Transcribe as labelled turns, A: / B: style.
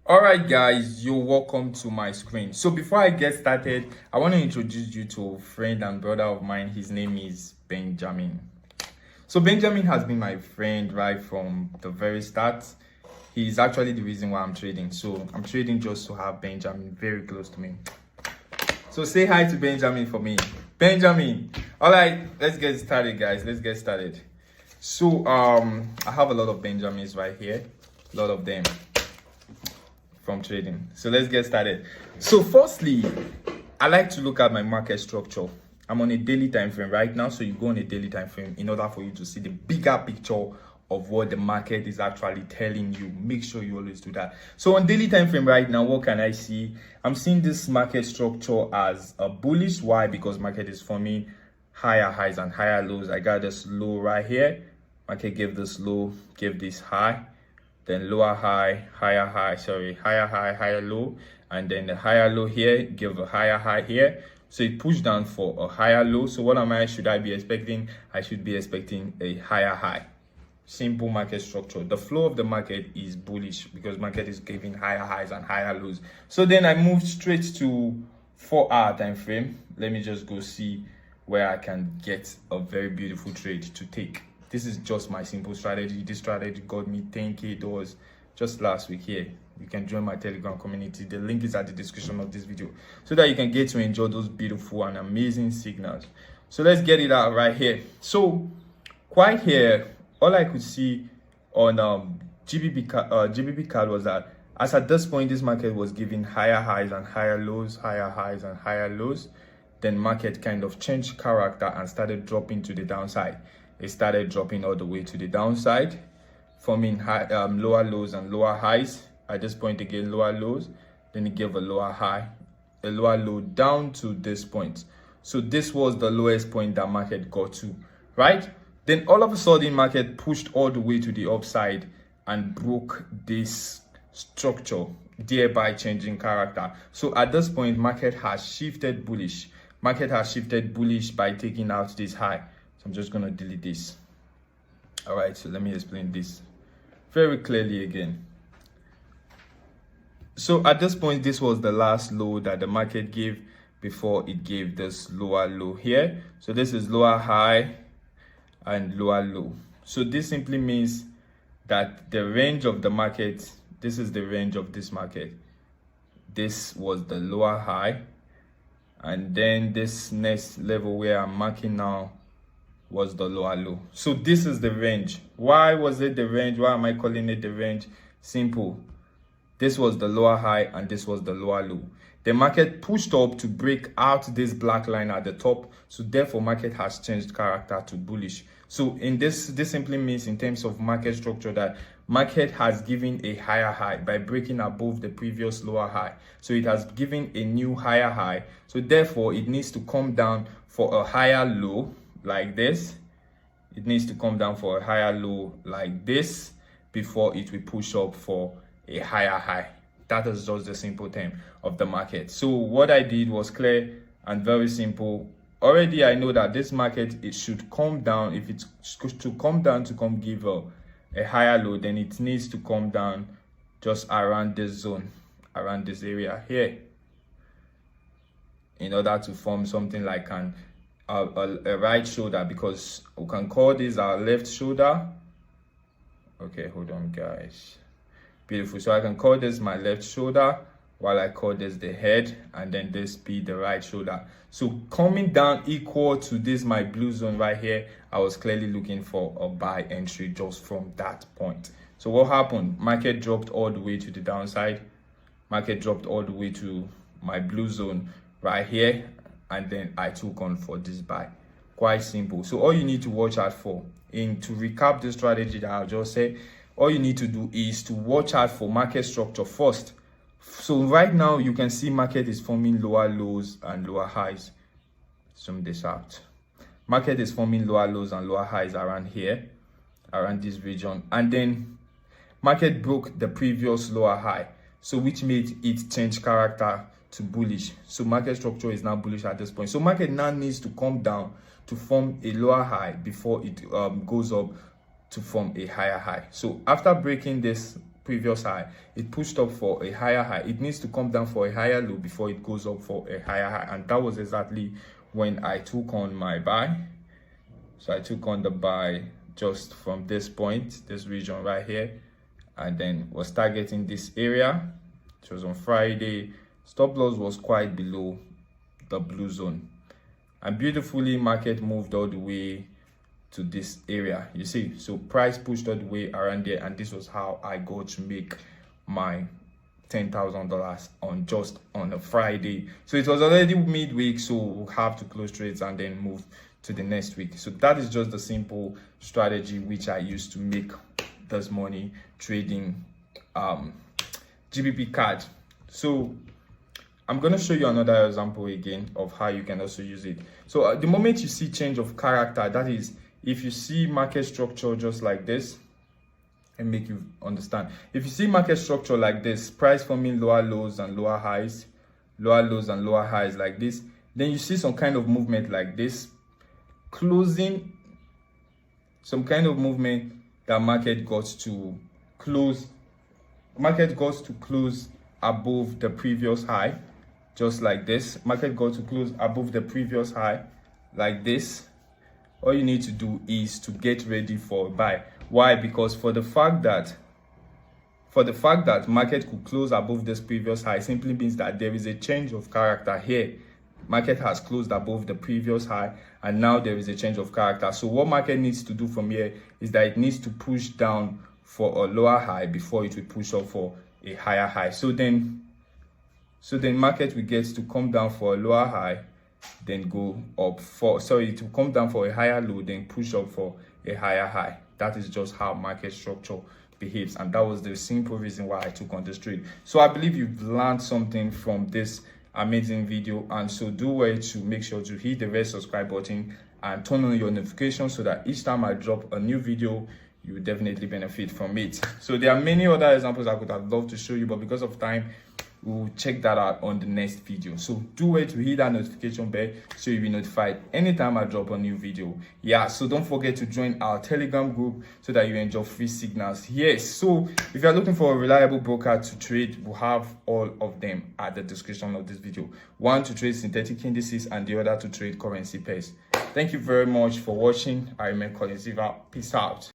A: All right, guys, you're welcome to my screen. So before I get started, I want to introduce you to a friend and brother of mine. His name is Benjamin. So Benjamin has been my friend right from the very start. He's actually the reason why I'm trading. So I'm trading just to have Benjamin very close to me. So say hi to Benjamin for me. Benjamin. All right, let's get started, guys. Let's get started. So I have a lot of Benjamins right here. A lot of them from trading. So let's get started. So firstly, I like to look at my market structure. I'm on a daily time frame right now, so you go on a daily time frame in order for you to see the bigger picture of what the market is actually telling you. Make sure you always do that. So on daily time frame right now, what can I see? I'm seeing this market structure as a bullish. Why? Because market is forming higher highs and higher lows. I got this low right here. Market gave this low, gave this high, then lower high, higher high, higher high, higher low, and then the higher low here give a higher high here. So it pushed down for a higher low. So what should I be expecting? I should be expecting a higher high. Simple market structure. The flow of the market is bullish because market is giving higher highs and higher lows. So then I moved straight to 4-hour time frame. Let me just go see where I can get a very beautiful trade to take. This is just my simple strategy. This strategy got me $10K just last week here. You can join my Telegram community. The link is at the description of this video so that you can get to enjoy those beautiful and amazing signals. So let's get it out right here. So quite here, all I could see on GBP card was that as at this point, this market was giving higher highs and higher lows, higher highs and higher lows. Then market kind of changed character and started dropping to the downside. It started dropping all the way to the downside, forming lower lows and lower highs. At this point again, lower lows, then it gave a lower high, a lower low down to this point. So this was the lowest point that market got to, right? Then all of a sudden market pushed all the way to the upside and broke this structure, thereby changing character. So at this point, market has shifted bullish. Market has shifted bullish by taking out this high. I'm just going to delete this. All right, so let me explain this very clearly again. So at this point, this was the last low that the market gave before it gave this lower low here. So this is lower high and lower low. So this simply means that the range of the market, this is the range of this market. This was the lower high. And then this next level where I'm marking now was the lower low. So this is the range. Why was it the range? Why am I calling it the range? Simple. This was the lower high and this was the lower low. The market pushed up to break out this black line at the top. So therefore market has changed character to bullish. So in this simply means in terms of market structure that market has given a higher high by breaking above the previous lower high. So it has given a new higher high. So therefore it needs to come down for a higher low like this. It needs to come down for a higher low like this before it will push up for a higher high. That is just the simple term of the market. So what I did was clear and very simple. Already I know that this market, it should come down. If it's to come down to come give a higher low, then it needs to come down just around this zone, around this area here, in order to form something like a right shoulder, because we can call this our left shoulder. Okay, hold on guys. Beautiful. So I can call this my left shoulder while I call this the head, and then this be the right shoulder. So coming down equal to this my blue zone right here, I was clearly looking for a buy entry just from that point. So what happened? Market dropped all the way to the downside. Market dropped all the way to my blue zone right here, and then I took on for this buy. Quite simple. So all you need to watch out for, to recap the strategy that I just said, all you need to do is to watch out for market structure first. So right now you can see market is forming lower lows and lower highs. Zoom this out. Market is forming lower lows and lower highs around here, around this region, and then market broke the previous lower high, so which made it change character to bullish. So market structure is now bullish at this point. So market now needs to come down to form a lower high before it goes up to form a higher high. So after breaking this previous high, it pushed up for a higher high. It needs to come down for a higher low before it goes up for a higher high, and that was exactly when I took on my buy. So I took on the buy just from this point, this region right here, and then was targeting this area. It was on Friday. Stop loss was quite below the blue zone, and beautifully market moved all the way to this area. You see, so price pushed all the way around there, and this was how I got to make my $10,000 on a Friday. So it was already midweek, so we'll have to close trades and then move to the next week. So that is just the simple strategy which I used to make this money trading GBP card. So I'm going to show you another example again of how you can also use it. So the moment you see change of character, that is, if you see market structure just like this, and make you understand. If you see market structure like this, price forming lower lows and lower highs, lower lows and lower highs like this, then you see some kind of movement like this, closing, some kind of movement that market got to close above the previous high, just like this. Market got to close above the previous high like this. All you need to do is to get ready for a buy. Why? Because for the fact that market could close above this previous high simply means that there is a change of character here. Market has closed above the previous high, and now there is a change of character. So what market needs to do from here is that it needs to push down for a lower high before it will push up for a higher high. So then market will get to come down for a lower high, then go up for, to come down for a higher low, then push up for a higher high. That is just how market structure behaves, and that was the simple reason why I took on this trade. So I believe you've learned something from this amazing video, and so do well to make sure to hit the red subscribe button and turn on your notifications so that each time I drop a new video, you will definitely benefit from it. So there are many other examples I could have loved to show you, but because of time, we'll check that out on the next video. So do wait to hit that notification bell so you'll be notified anytime I drop a new video. Yeah, so don't forget to join our Telegram group so that you enjoy free signals. Yes, so if you're looking for a reliable broker to trade, we'll have all of them at the description of this video. One to trade synthetic indices and the other to trade currency pairs. Thank you very much for watching. I remain Colin Silva. Peace out.